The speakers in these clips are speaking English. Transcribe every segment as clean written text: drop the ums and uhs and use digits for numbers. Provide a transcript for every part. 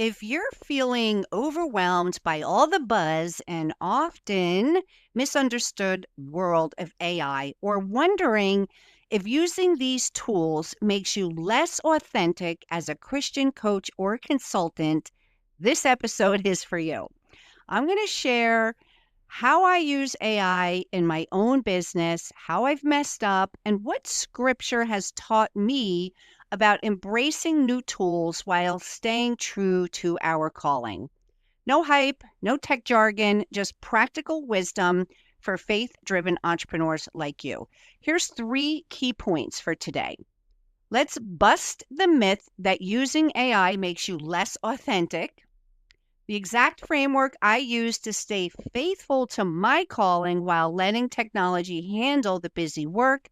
If you're feeling overwhelmed by all the buzz and often misunderstood world of AI, or wondering if using these tools makes you less authentic as a Christian coach or consultant, this episode is for you. I'm going to share how I use AI in my own business, how I've messed up, and what scripture has taught me about embracing new tools while staying true to our calling. No hype, no tech jargon, just practical wisdom for faith driven entrepreneurs like you. Here's 3 key points for today. Let's bust the myth that using AI makes you less authentic. The exact framework I use to stay faithful to my calling while letting technology handle the busy work,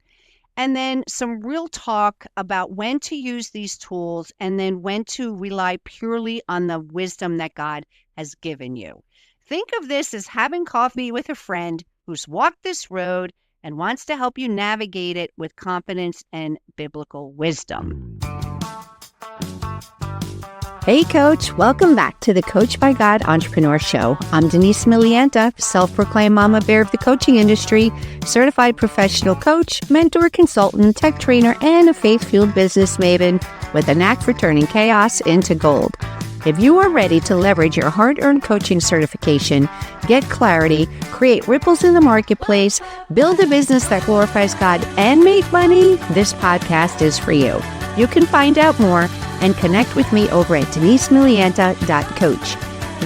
and then some real talk about when to use these tools and then when to rely purely on the wisdom that God has given you. Think of this as having coffee with a friend who's walked this road and wants to help you navigate it with confidence and biblical wisdom. Hey, Coach. Welcome back to the Coach by God Entrepreneur Show. I'm Denise Milianta, self-proclaimed mama bear of the coaching industry, certified professional coach, mentor, consultant, tech trainer, and a faith-fueled business maven with a knack for turning chaos into gold. If you are ready to leverage your hard-earned coaching certification, get clarity, create ripples in the marketplace, build a business that glorifies God, and make money, this podcast is for you. You can find out more and connect with me over at denisemilianta.coach.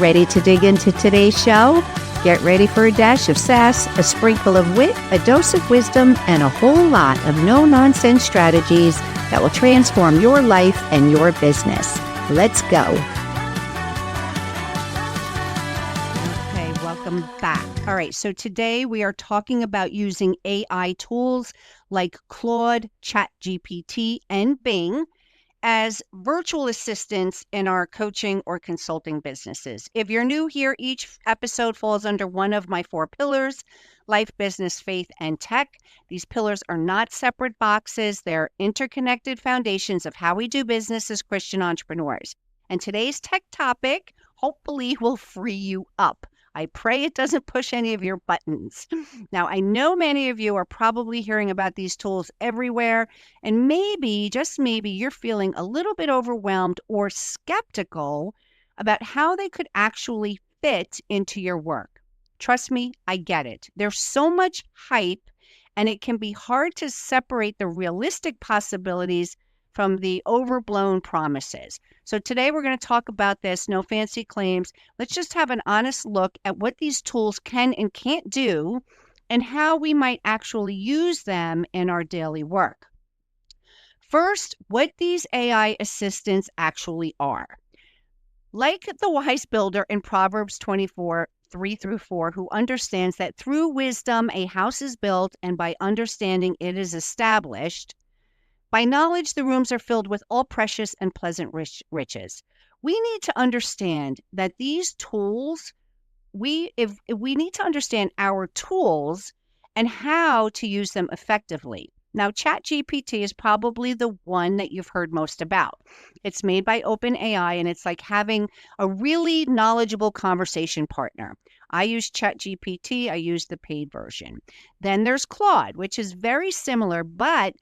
Ready to dig into today's show? Get ready for a dash of sass, a sprinkle of wit, a dose of wisdom, and a whole lot of no-nonsense strategies that will transform your life and your business. Let's go. Okay, welcome back. All right, so today we are talking about using AI tools like Claude, ChatGPT, and Bing as virtual assistants in our coaching or consulting businesses. If you're new here, each episode falls under one of my 4 pillars: life, business, faith, and tech. These pillars are not separate boxes. They're interconnected foundations of how we do business as Christian entrepreneurs. And today's tech topic hopefully will free you up. I pray it doesn't push any of your buttons. Now, I know many of you are probably hearing about these tools everywhere, and maybe, just maybe, you're feeling a little bit overwhelmed or skeptical about how they could actually fit into your work. Trust me, I get it. There's so much hype, and it can be hard to separate the realistic possibilities from the overblown promises. So today we're going to talk about this, no fancy claims. Let's just have an honest look at what these tools can and can't do and how we might actually use them in our daily work. First, what these AI assistants actually are. Like the wise builder in Proverbs 24, 3-4, who understands that through wisdom a house is built and by understanding it is established, by knowledge, the rooms are filled with all precious and pleasant riches. We need to understand that these tools, if we need to understand our tools and how to use them effectively. Now, ChatGPT is probably the one that you've heard most about. It's made by OpenAI, and it's like having a really knowledgeable conversation partner. I use ChatGPT. I use the paid version. Then there's Claude, which is very similar, but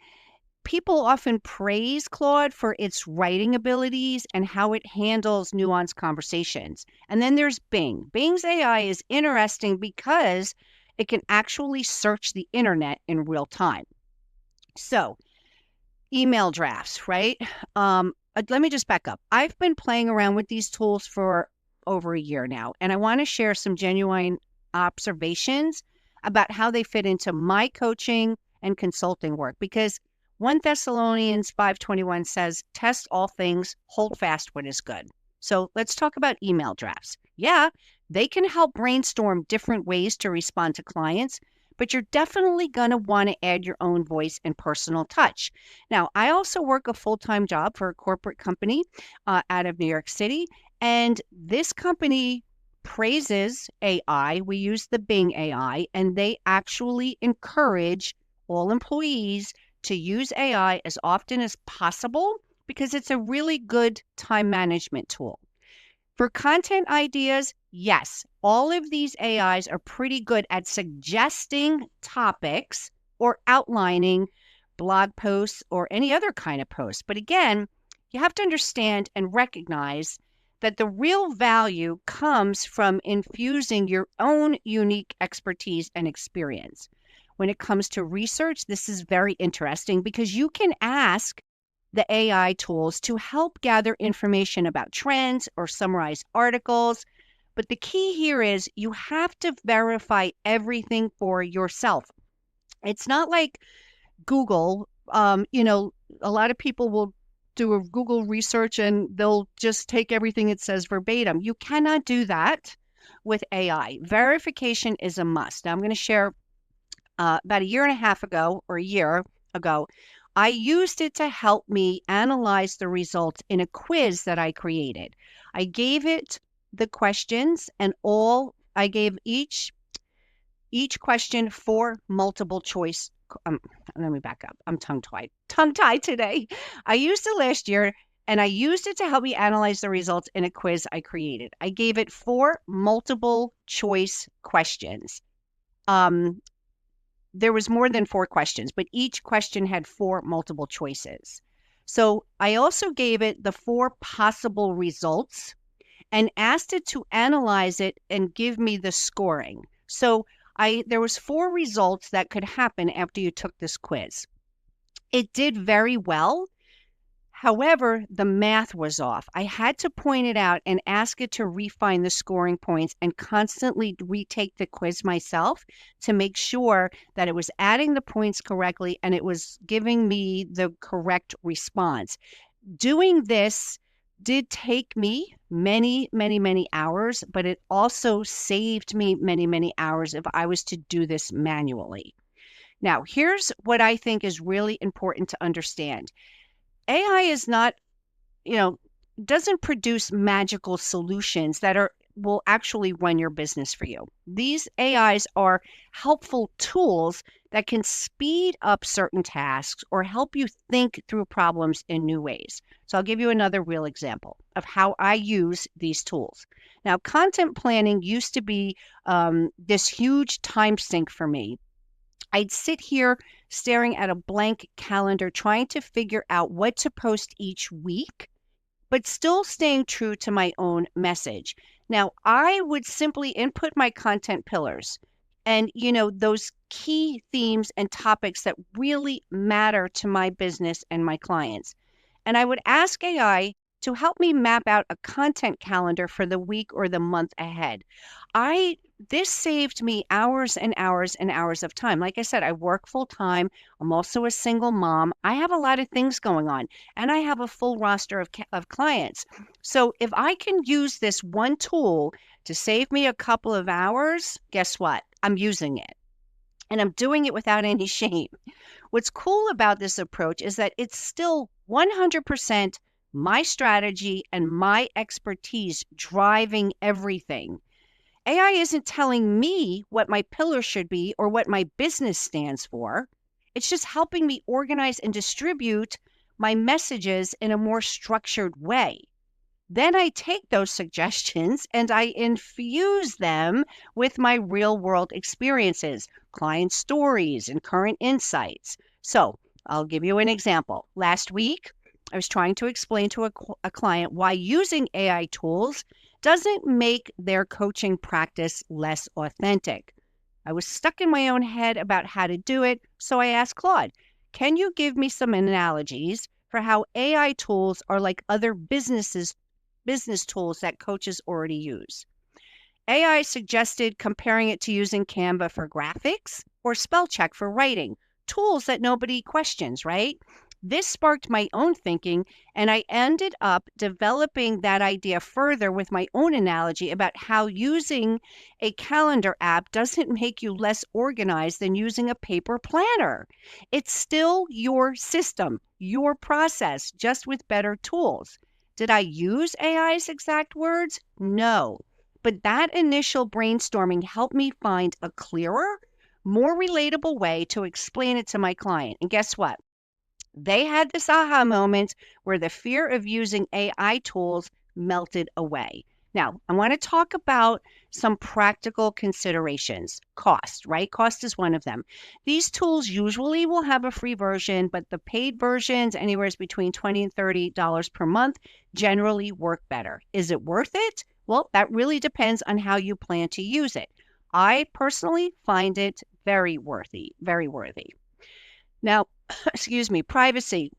people often praise Claude for its writing abilities and how it handles nuanced conversations. And then there's Bing. Bing's AI is interesting because it can actually search the internet in real time. So, email drafts, right? Let me just back up. I've been playing around with these tools for over a year now, and I want to share some genuine observations about how they fit into my coaching and consulting work, because 1 Thessalonians 5:21 says, test all things, hold fast what is good. So let's talk about email drafts. Yeah, they can help brainstorm different ways to respond to clients, but you're definitely going to want to add your own voice and personal touch. Now, I also work a full-time job for a corporate company out of New York City, and this company praises AI. We use the Bing AI, and they actually encourage all employees to use AI as often as possible because it's a really good time management tool. For content ideas, yes, all of these AIs are pretty good at suggesting topics or outlining blog posts or any other kind of post. But again, you have to understand and recognize that the real value comes from infusing your own unique expertise and experience. When it comes to research, this is very interesting because you can ask the AI tools to help gather information about trends or summarize articles. But the key here is you have to verify everything for yourself. It's not like Google. A lot of people will do a Google research and they'll just take everything it says verbatim. You cannot do that with AI. Verification is a must. Now, I'm going to share about a year and a half ago or a year ago, I used it to help me analyze the results in a quiz that I created. I gave it the questions and I gave each question 4 multiple choice. Let me back up. I'm tongue-tied today. I used it last year and I used it to help me analyze the results in a quiz I created. I gave it 4 multiple choice questions. There was more than 4 questions, but each question had 4 multiple choices. So I also gave it the 4 possible results and asked it to analyze it and give me the scoring. So there was 4 results that could happen after you took this quiz. It did very well. However, the math was off. I had to point it out and ask it to refine the scoring points and constantly retake the quiz myself to make sure that it was adding the points correctly and it was giving me the correct response. Doing this did take me many, many, many hours, but it also saved me many, many hours if I was to do this manually. Now, here's what I think is really important to understand. AI is not, doesn't produce magical solutions that will actually run your business for you. These AIs are helpful tools that can speed up certain tasks or help you think through problems in new ways. So I'll give you another real example of how I use these tools. Now, content planning used to be this huge time sink for me. I'd sit here staring at a blank calendar, trying to figure out what to post each week, but still staying true to my own message. Now, I would simply input my content pillars and, those key themes and topics that really matter to my business and my clients. And I would ask AI to help me map out a content calendar for the week or the month ahead. This saved me hours and hours and hours of time. Like I said, I work full time. I'm also a single mom. I have a lot of things going on, and I have a full roster of clients. So if I can use this one tool to save me a couple of hours, guess what? I'm using it. And I'm doing it without any shame. What's cool about this approach is that it's still 100% my strategy and my expertise driving everything. AI isn't telling me what my pillar should be or what my business stands for. It's just helping me organize and distribute my messages in a more structured way. Then I take those suggestions and I infuse them with my real world experiences, client stories, and current insights. So I'll give you an example. Last week, I was trying to explain to a client why using AI tools doesn't make their coaching practice less authentic. I was stuck in my own head about how to do it, so I asked Claude, can you give me some analogies for how AI tools are like other business tools that coaches already use? AI suggested comparing it to using Canva for graphics or spell check for writing, tools that nobody questions, right? This sparked my own thinking, and I ended up developing that idea further with my own analogy about how using a calendar app doesn't make you less organized than using a paper planner. It's still your system, your process, just with better tools. Did I use AI's exact words? No. But that initial brainstorming helped me find a clearer, more relatable way to explain it to my client. And guess what? They had this aha moment where the fear of using AI tools melted away. Now, I want to talk about some practical considerations. Cost, right? Cost is one of them. These tools usually will have a free version, but the paid versions, anywhere between $20 and $30 per month, generally work better. Is it worth it? Well, that really depends on how you plan to use it. I personally find it very worthy, very worthy. Now, excuse me, privacy.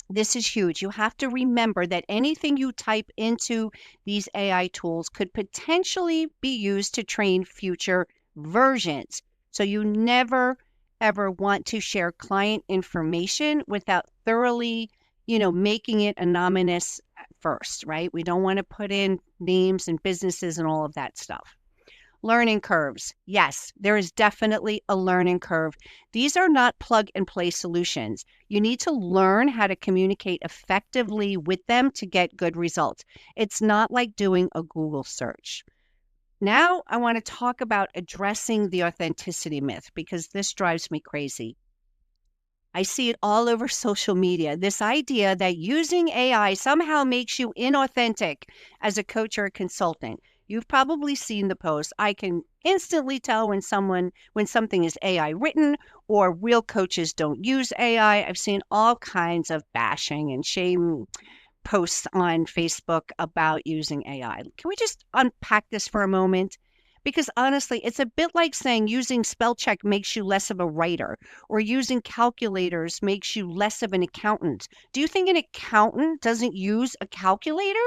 This is huge. You have to remember that anything you type into these AI tools could potentially be used to train future versions. So you never ever want to share client information without thoroughly, making it anonymous at first, right? We don't want to put in names and businesses and all of that stuff. Learning curves. Yes, there is definitely a learning curve. These are not plug and play solutions. You need to learn how to communicate effectively with them to get good results. It's not like doing a Google search. Now, I want to talk about addressing the authenticity myth because this drives me crazy. I see it all over social media. This idea that using AI somehow makes you inauthentic as a coach or a consultant. You've probably seen the post. I can instantly tell when something is AI written or real coaches don't use AI. I've seen all kinds of bashing and shame posts on Facebook about using AI. Can we just unpack this for a moment? Because honestly, it's a bit like saying using spell check makes you less of a writer or using calculators makes you less of an accountant. Do you think an accountant doesn't use a calculator?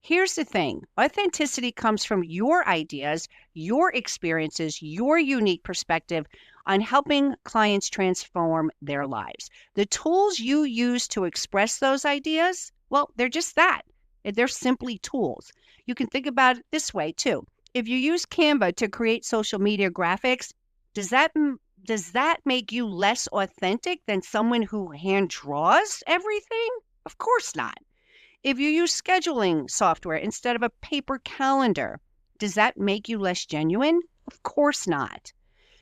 Here's the thing. Authenticity comes from your ideas, your experiences, your unique perspective on helping clients transform their lives. The tools you use to express those ideas, well, they're just that. They're simply tools. You can think about it this way too. If you use Canva to create social media graphics, does that make you less authentic than someone who hand draws everything? Of course not. If you use scheduling software instead of a paper calendar, does that make you less genuine? Of course not.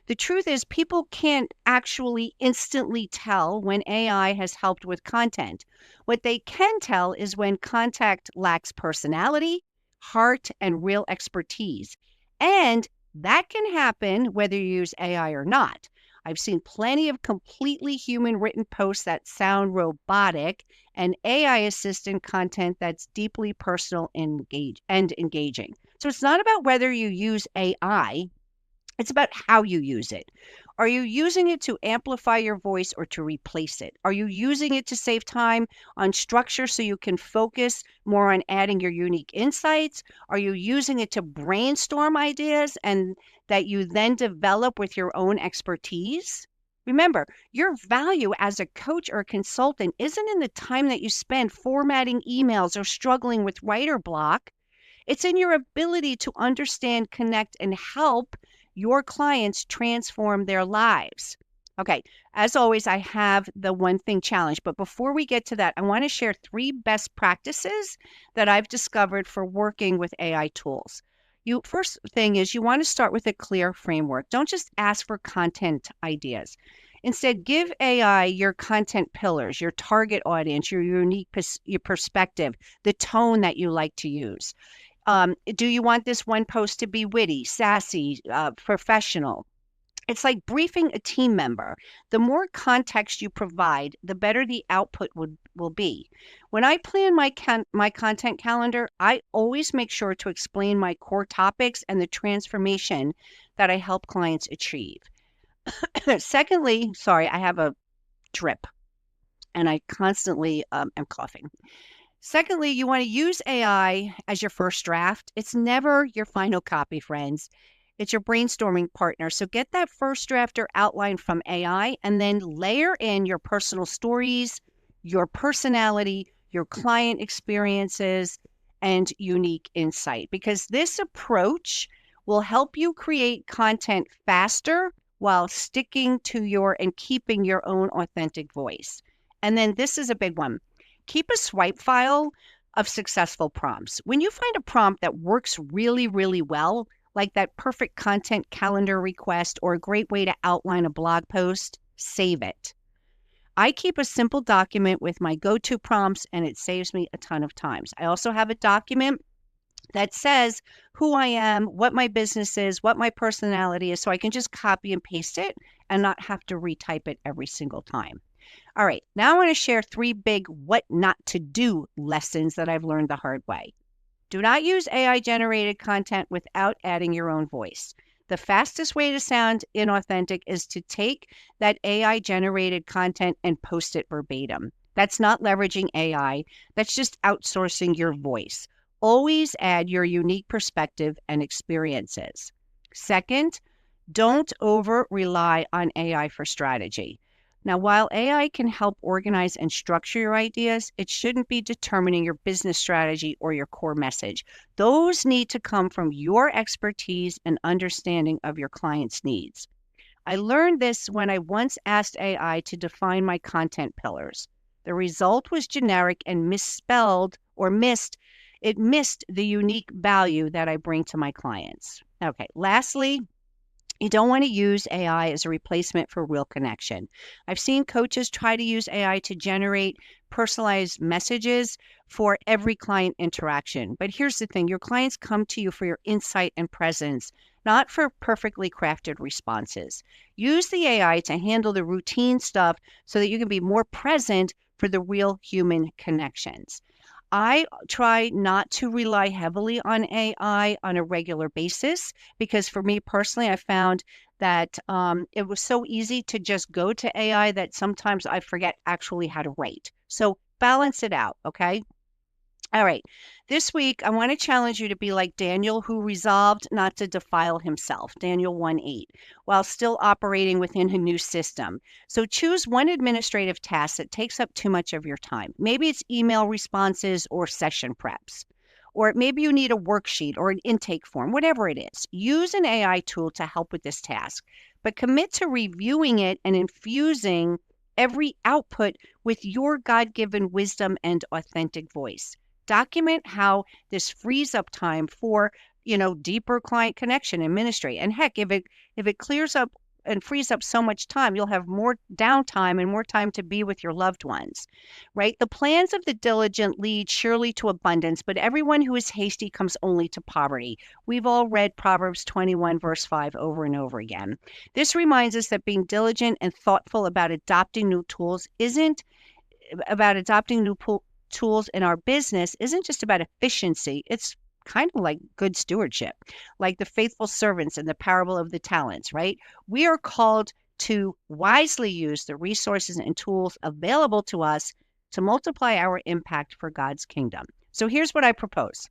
The truth is, people can't actually instantly tell when AI has helped with content. What they can tell is when content lacks personality, heart, and real expertise. And that can happen whether you use AI or not. I've seen plenty of completely human written posts that sound robotic and AI assistant content that's deeply personal and engaging. So it's not about whether you use AI, it's about how you use it. Are you using it to amplify your voice or to replace it? Are you using it to save time on structure so you can focus more on adding your unique insights? Are you using it to brainstorm ideas and that you then develop with your own expertise? Remember, your value as a coach or a consultant isn't in the time that you spend formatting emails or struggling with writer block. It's in your ability to understand, connect, and help your clients transform their lives. Okay, as always, I have the one thing challenge. But before we get to that, I want to share 3 best practices that I've discovered for working with AI tools. First thing is you want to start with a clear framework. Don't just ask for content ideas. Instead, give AI your content pillars, your target audience, your unique your perspective, the tone that you like to use. Do you want this one post to be witty, sassy, professional? It's like briefing a team member. The more context you provide, the better the output will be. When I plan my content calendar, I always make sure to explain my core topics and the transformation that I help clients achieve. Secondly, sorry, I have a drip and I constantly am coughing. Secondly, you want to use AI as your first draft. It's never your final copy, friends. It's your brainstorming partner. So get that first draft or outline from AI and then layer in your personal stories, your personality, your client experiences, and unique insight. Because this approach will help you create content faster while sticking to and keeping your own authentic voice. And then this is a big one. Keep a swipe file of successful prompts. When you find a prompt that works really, really well, like that perfect content calendar request or a great way to outline a blog post, save it. I keep a simple document with my go-to prompts and it saves me a ton of times. I also have a document that says who I am, what my business is, what my personality is, so I can just copy and paste it and not have to retype it every single time. All right, now I want to share 3 big what not to do lessons that I've learned the hard way. Do not use AI generated content without adding your own voice. The fastest way to sound inauthentic is to take that AI generated content and post it verbatim. That's not leveraging AI, that's just outsourcing your voice. Always add your unique perspective and experiences. Second, don't over rely on AI for strategy. Now, while AI can help organize and structure your ideas, it shouldn't be determining your business strategy or your core message. Those need to come from your expertise and understanding of your client's needs. I learned this when I once asked AI to define my content pillars. The result was generic and misspelled or missed. It missed the unique value that I bring to my clients. Okay, lastly, you don't want to use AI as a replacement for real connection. I've seen coaches try to use AI to generate personalized messages for every client interaction. But here's the thing, your clients come to you for your insight and presence, not for perfectly crafted responses. Use the AI to handle the routine stuff so that you can be more present for the real human connections. I try not to rely heavily on AI on a regular basis because for me personally, I found that it was so easy to just go to AI that sometimes I forget actually how to write. So balance it out, okay? All right. This week, I want to challenge you to be like Daniel, who resolved not to defile himself, Daniel 1:8, while still operating within a new system. So choose one administrative task that takes up too much of your time. Maybe it's email responses or session preps. Or maybe you need a worksheet or an intake form, whatever it is. Use an AI tool to help with this task, but commit to reviewing it and infusing every output with your God given wisdom and authentic voice. Document how this frees up time for, deeper client connection and ministry. And heck, if it clears up and frees up so much time, you'll have more downtime and more time to be with your loved ones, right? The plans of the diligent lead surely to abundance, but everyone who is hasty comes only to poverty. We've all read Proverbs 21, verse 5 over and over again. This reminds us that being diligent and thoughtful about adopting new tools isn't about adopting new tools in our business isn't just about efficiency. It's kind of like good stewardship, like the faithful servants in the parable of the talents, right? We are called to wisely use the resources and tools available to us to multiply our impact for God's kingdom. So here's what I propose.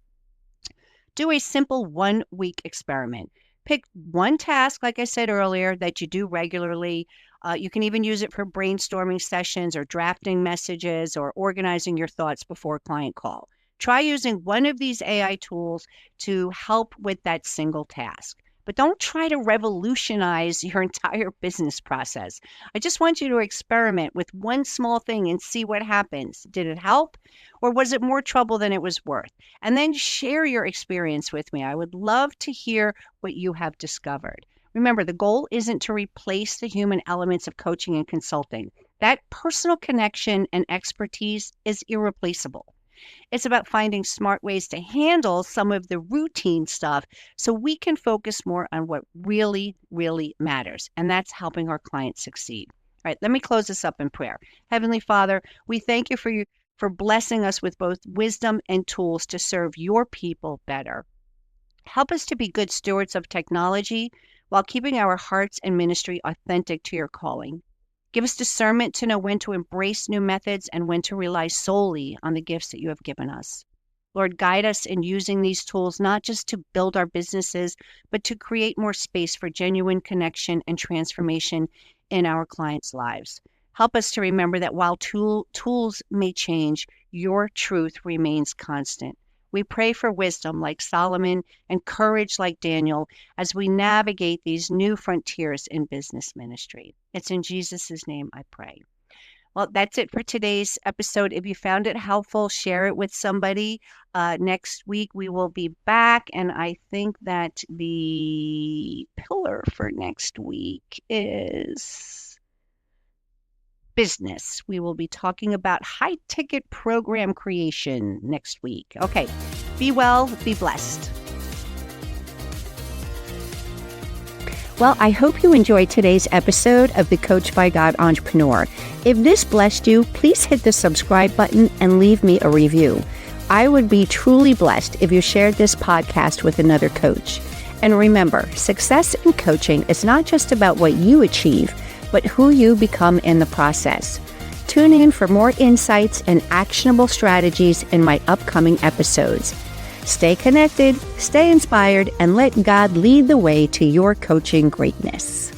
Do a simple 1-week experiment. Pick one task, like I said earlier, that you do regularly. You can even use it for brainstorming sessions or drafting messages or organizing your thoughts before a client call. Try using one of these AI tools to help with that single task. But don't try to revolutionize your entire business process. I just want you to experiment with one small thing and see what happens. Did it help? Or was it more trouble than it was worth? And then share your experience with me. I would love to hear what you have discovered. Remember, the goal isn't to replace the human elements of coaching and consulting. That personal connection and expertise is irreplaceable. It's about finding smart ways to handle some of the routine stuff so we can focus more on what really, really matters. And that's helping our clients succeed. All right, let me close this up in prayer. Heavenly Father, we thank you for blessing us with both wisdom and tools to serve your people better. Help us to be good stewards of technology while keeping our hearts and ministry authentic to your calling. Give us discernment to know when to embrace new methods and when to rely solely on the gifts that you have given us. Lord, guide us in using these tools not just to build our businesses, but to create more space for genuine connection and transformation in our clients' lives. Help us to remember that while tools may change, your truth remains constant. We pray for wisdom like Solomon and courage like Daniel as we navigate these new frontiers in business ministry. It's in Jesus' name I pray. Well, that's it for today's episode. If you found it helpful, share it with somebody. Next week, we will be back. And I think that the pillar for next week is business. We will be talking about high ticket program creation next week. Okay. Be well, be blessed. Well, I hope you enjoyed today's episode of the Coach by God Entrepreneur. If this blessed you, please hit the subscribe button and leave me a review. I would be truly blessed if you shared this podcast with another coach. And remember, success in coaching is not just about what you achieve, but who you become in the process. Tune in for more insights and actionable strategies in my upcoming episodes. Stay connected, stay inspired, and let God lead the way to your coaching greatness.